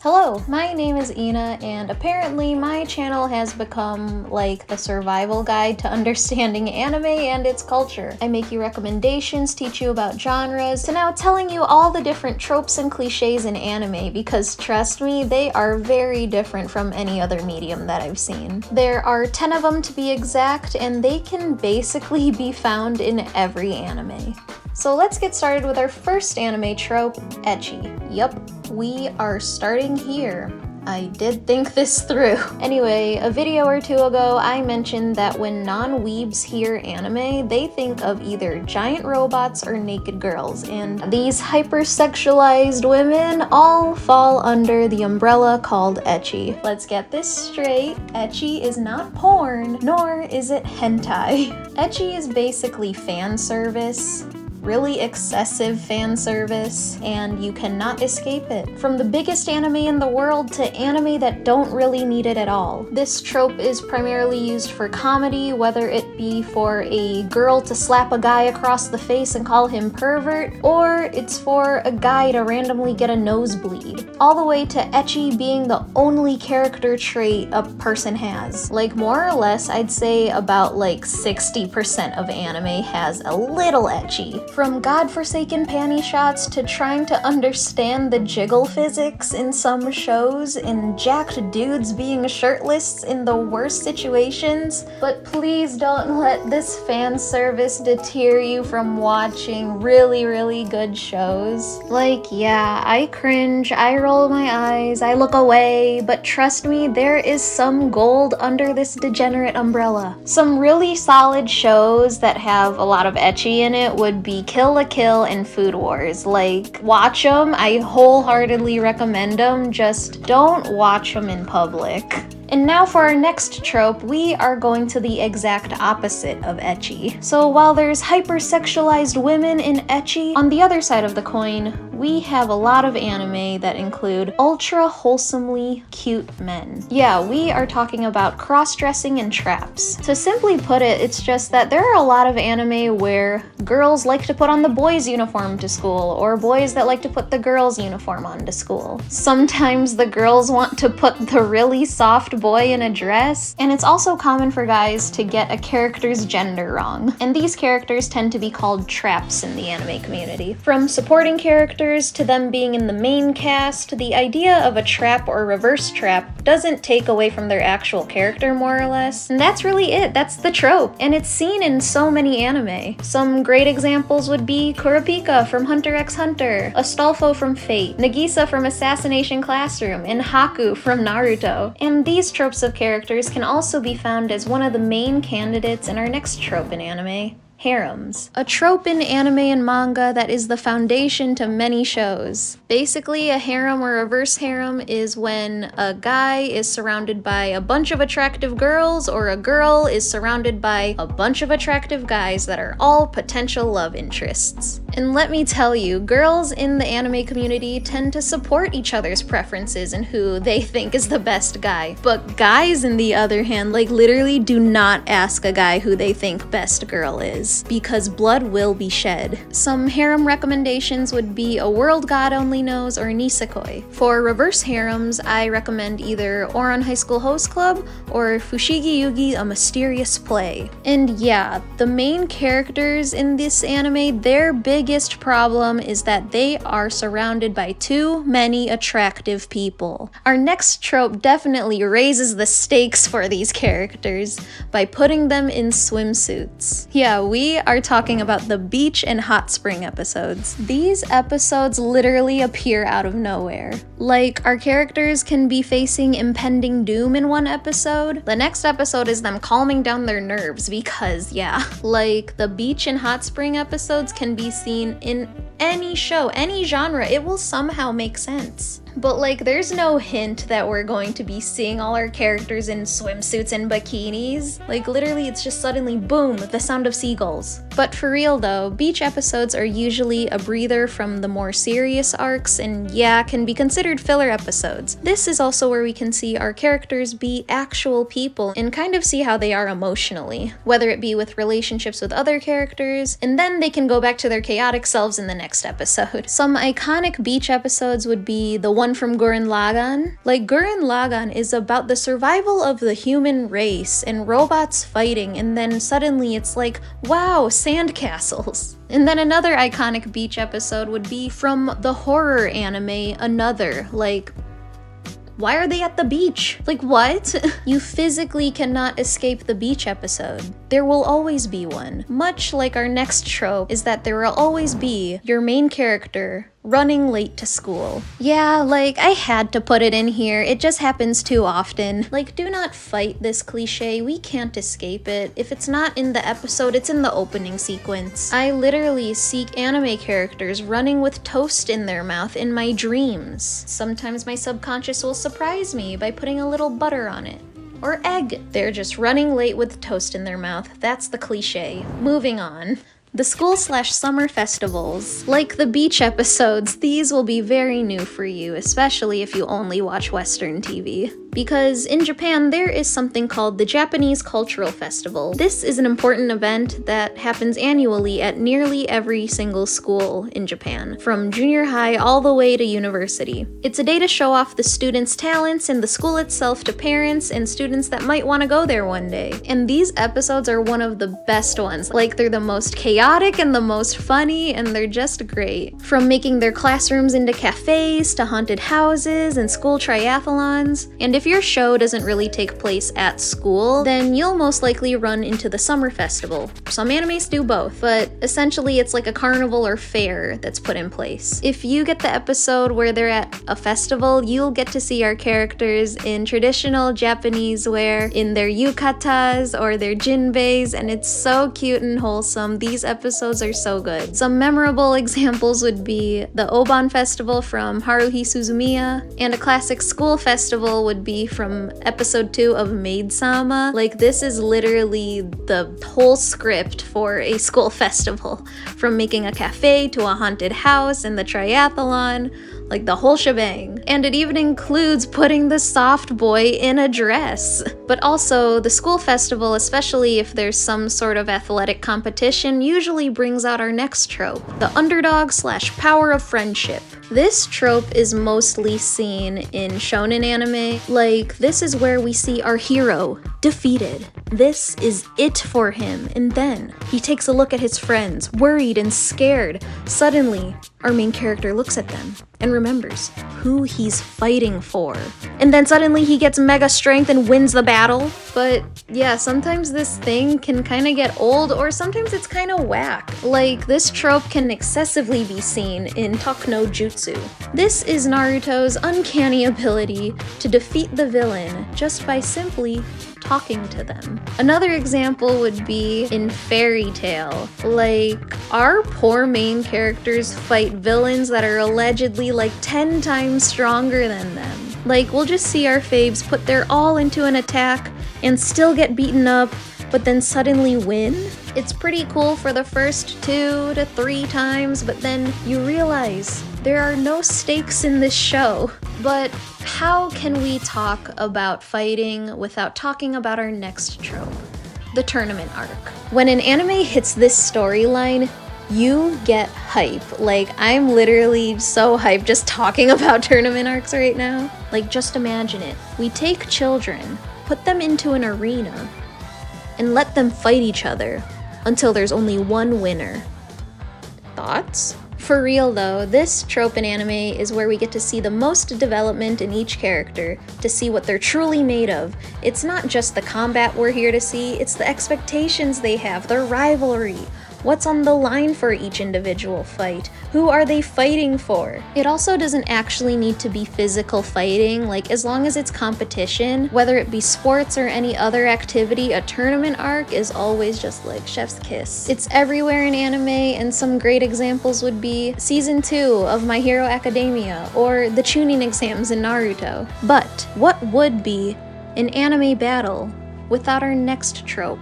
Hello, my name is Ina, and apparently my channel has become like the survival guide to understanding anime and its culture. I make you recommendations, teach you about genres, to now telling you all the different tropes and cliches in anime, because trust me, they are very different from any other medium that I've seen. There are 10 of them to be exact, and they can basically be found in every anime. So let's get started with our first anime trope, ecchi. Yup, we are starting here. I did think this through. Anyway, a video or two ago, I mentioned that when non-weebs hear anime, they think of either giant robots or naked girls, and these hypersexualized women all fall under the umbrella called ecchi. Let's get this straight, ecchi is not porn, nor is it hentai. Ecchi is basically fan service, really excessive fan service, and you cannot escape it. From the biggest anime in the world to anime that don't really need it at all. This trope is primarily used for comedy, whether it be for a girl to slap a guy across the face and call him pervert, or it's for a guy to randomly get a nosebleed. All the way to ecchi being the only character trait a person has. Like, more or less, I'd say about like 60% of anime has a little ecchi. From godforsaken panty shots to trying to understand the jiggle physics in some shows, and jacked dudes being shirtless in the worst situations. But please don't let this fan service deter you from watching really good shows. Like, yeah, I cringe, I roll my eyes, I look away, but trust me, there is some gold under this degenerate umbrella. Some really solid shows that have a lot of ecchi in it would be Kill la Kill and Food Wars. Like, watch them, I wholeheartedly recommend them, just don't watch them in public. And now for our next trope, we are going to the exact opposite of ecchi. So while there's hypersexualized women in ecchi, on the other side of the coin, we have a lot of anime that include ultra wholesomely cute men. Yeah, we are talking about cross-dressing and traps. To simply put it, it's just that there are a lot of anime where girls like to put on the boys' uniform to school, or boys that like to put the girls' uniform on to school. Sometimes the girls want to put the really soft boy in a dress, and it's also common for guys to get a character's gender wrong. And these characters tend to be called traps in the anime community. From supporting characters to them being in the main cast, the idea of a trap or reverse trap doesn't take away from their actual character, more or less. And that's really it, that's the trope. And it's seen in so many anime. Some great examples would be Kurapika from Hunter x Hunter, Astolfo from Fate, Nagisa from Assassination Classroom, and Haku from Naruto. And these tropes of characters can also be found as one of the main candidates in our next trope in anime. Harems. A trope in anime and manga that is the foundation to many shows. Basically, a harem or reverse harem is when a guy is surrounded by a bunch of attractive girls, or a girl is surrounded by a bunch of attractive guys that are all potential love interests. And let me tell you, girls in the anime community tend to support each other's preferences and who they think is the best guy. But guys, on the other hand, like, literally do not ask a guy who they think best girl is, because blood will be shed. Some harem recommendations would be A World God Only Knows or Nisekoi. For reverse harems, I recommend either Ouran High School Host Club or Fushigi Yugi: A Mysterious Play. And yeah, the main characters in this anime, their biggest problem is that they are surrounded by too many attractive people. Our next trope definitely raises the stakes for these characters by putting them in swimsuits. Yeah, we are talking about the beach and hot spring episodes. These episodes literally appear out of nowhere. Like, our characters can be facing impending doom in one episode. The next episode is them calming down their nerves because, yeah, like, the beach and hot spring episodes can be seen in any show, any genre. It will somehow make sense. But like, there's no hint that we're going to be seeing all our characters in swimsuits and bikinis. Like, literally, it's just suddenly, boom, the sound of seagulls. But for real though, beach episodes are usually a breather from the more serious arcs, and yeah, can be considered filler episodes. This is also where we can see our characters be actual people and kind of see how they are emotionally, whether it be with relationships with other characters, and then they can go back to their chaotic selves in the next episode. Some iconic beach episodes would be the one one from Gurren Lagann. Like, Gurren Lagann is about the survival of the human race and robots fighting, and then suddenly it's like, wow, sandcastles. And then another iconic beach episode would be from the horror anime Another. Like, why are they at the beach? Like, what? You physically cannot escape the beach episode. There will always be one. Much like our next trope is that there will always be your main character running late to school. Yeah, like, I had to put it in here. It just happens too often. Like, do not fight this cliche. We can't escape it. If it's not in the episode, it's in the opening sequence. I literally seek anime characters running with toast in their mouth in my dreams. Sometimes my subconscious will surprise me by putting a little butter on it. Or egg. They're just running late with toast in their mouth. That's the cliche. Moving on. The school/summer festivals. Like the beach episodes, these will be very new for you, especially if you only watch Western TV. Because in Japan, there is something called the Japanese Cultural Festival. This is an important event that happens annually at nearly every single school in Japan, from junior high all the way to university. It's a day to show off the students' talents and the school itself to parents and students that might want to go there one day. And these episodes are one of the best ones. Like, they're the most chaotic and the most funny, and they're just great. From making their classrooms into cafes to haunted houses and school triathlons. And if your show doesn't really take place at school, then you'll most likely run into the summer festival. Some animes do both, but essentially it's like a carnival or fair that's put in place. If you get the episode where they're at a festival, you'll get to see our characters in traditional Japanese wear, in their yukatas or their jinbeis, and it's so cute and wholesome. These episodes are so good. Some memorable examples would be the Oban Festival from Haruhi Suzumiya, and a classic school festival would be from episode 2 of Maid-sama. Like, this is literally the whole script for a school festival. From making a cafe to a haunted house and the triathlon, like the whole shebang. And it even includes putting the soft boy in a dress. But also, the school festival, especially if there's some sort of athletic competition, usually brings out our next trope, the underdog/power of friendship. This trope is mostly seen in shonen anime. Like, this is where we see our hero defeated. This is it for him, and then he takes a look at his friends, worried and scared. Suddenly, our main character looks at them and remembers who he's fighting for. And then suddenly he gets mega strength and wins the battle. But yeah, sometimes this thing can kind of get old, or sometimes it's kind of whack. Like, this trope can excessively be seen in Talk no Jutsu. This is Naruto's uncanny ability to defeat the villain just by simply talking to them. Another example would be in Fairy Tail. Like, our poor main characters fight villains that are allegedly like 10 times stronger than them. Like, we'll just see our faves put their all into an attack and still get beaten up, but then suddenly win. It's pretty cool for the first 2 to 3 times, but then you realize there are no stakes in this show. But how can we talk about fighting without talking about our next trope? The tournament arc. When an anime hits this storyline, you get hype. Like, I'm literally so hyped just talking about tournament arcs right now. Like, just imagine it. We take children, put them into an arena, and let them fight each other until there's only one winner. Thoughts? For real though, this trope in anime is where we get to see the most development in each character, to see what they're truly made of. It's not just the combat we're here to see, it's the expectations they have, their rivalry. What's on the line for each individual fight? Who are they fighting for? It also doesn't actually need to be physical fighting. Like, as long as it's competition, whether it be sports or any other activity, a tournament arc is always just like chef's kiss. It's everywhere in anime, and some great examples would be season 2 of My Hero Academia or the Chunin exams in Naruto. But what would be an anime battle without our next trope?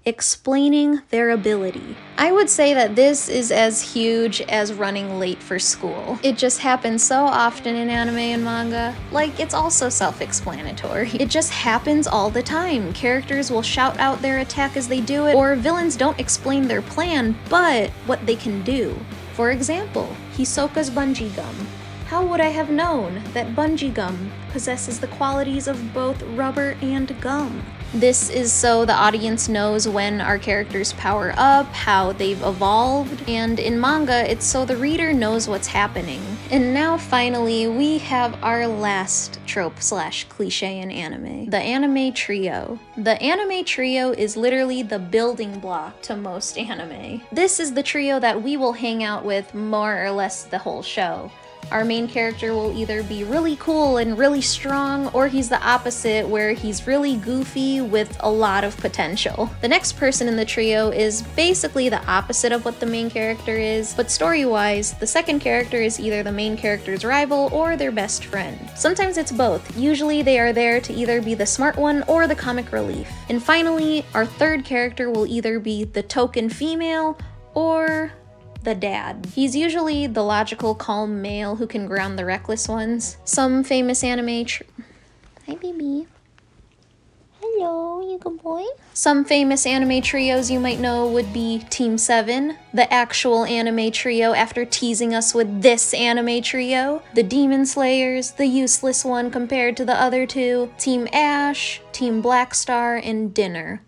Explaining their ability. I would say that this is as huge as running late for school. It just happens so often in anime and manga. Like, it's also self-explanatory. It just happens all the time. Characters will shout out their attack as they do it, or villains don't explain their plan, but what they can do. For example, Hisoka's bungee gum. How would I have known that bungee gum possesses the qualities of both rubber and gum? This is so the audience knows when our characters power up, how they've evolved, and in manga, it's so the reader knows what's happening. And now finally, we have our last trope/cliche in anime, the anime trio. The anime trio is literally the building block to most anime. This is the trio that we will hang out with more or less the whole show. Our main character will either be really cool and really strong, or he's the opposite, where he's really goofy with a lot of potential. The next person in the trio is basically the opposite of what the main character is, but story-wise, the second character is either the main character's rival or their best friend. Sometimes it's both. Usually they are there to either be the smart one or the comic relief. And finally, our third character will either be the token female or the dad. He's usually the logical, calm male who can ground the reckless ones. Some famous anime Hi, baby. Hello, you good boy? Some famous anime trios you might know would be Team 7, the actual anime trio after teasing us with this anime trio, the Demon Slayers, the useless one compared to the other two, Team Ash, Team Black Star, and Dinner.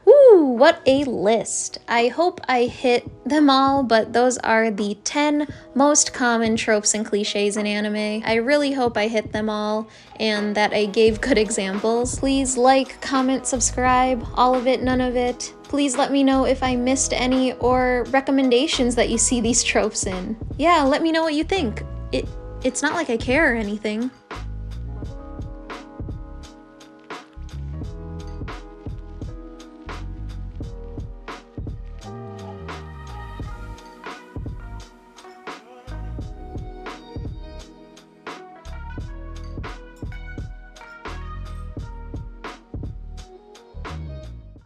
Woo, what a list. I hope I hit them all, but those are the 10 most common tropes and cliches in anime. I really hope I hit them all and that I gave good examples. Please like, comment, subscribe, all of it, none of it. Please let me know if I missed any or recommendations that you see these tropes in. Yeah, let me know what you think. It's not like I care or anything.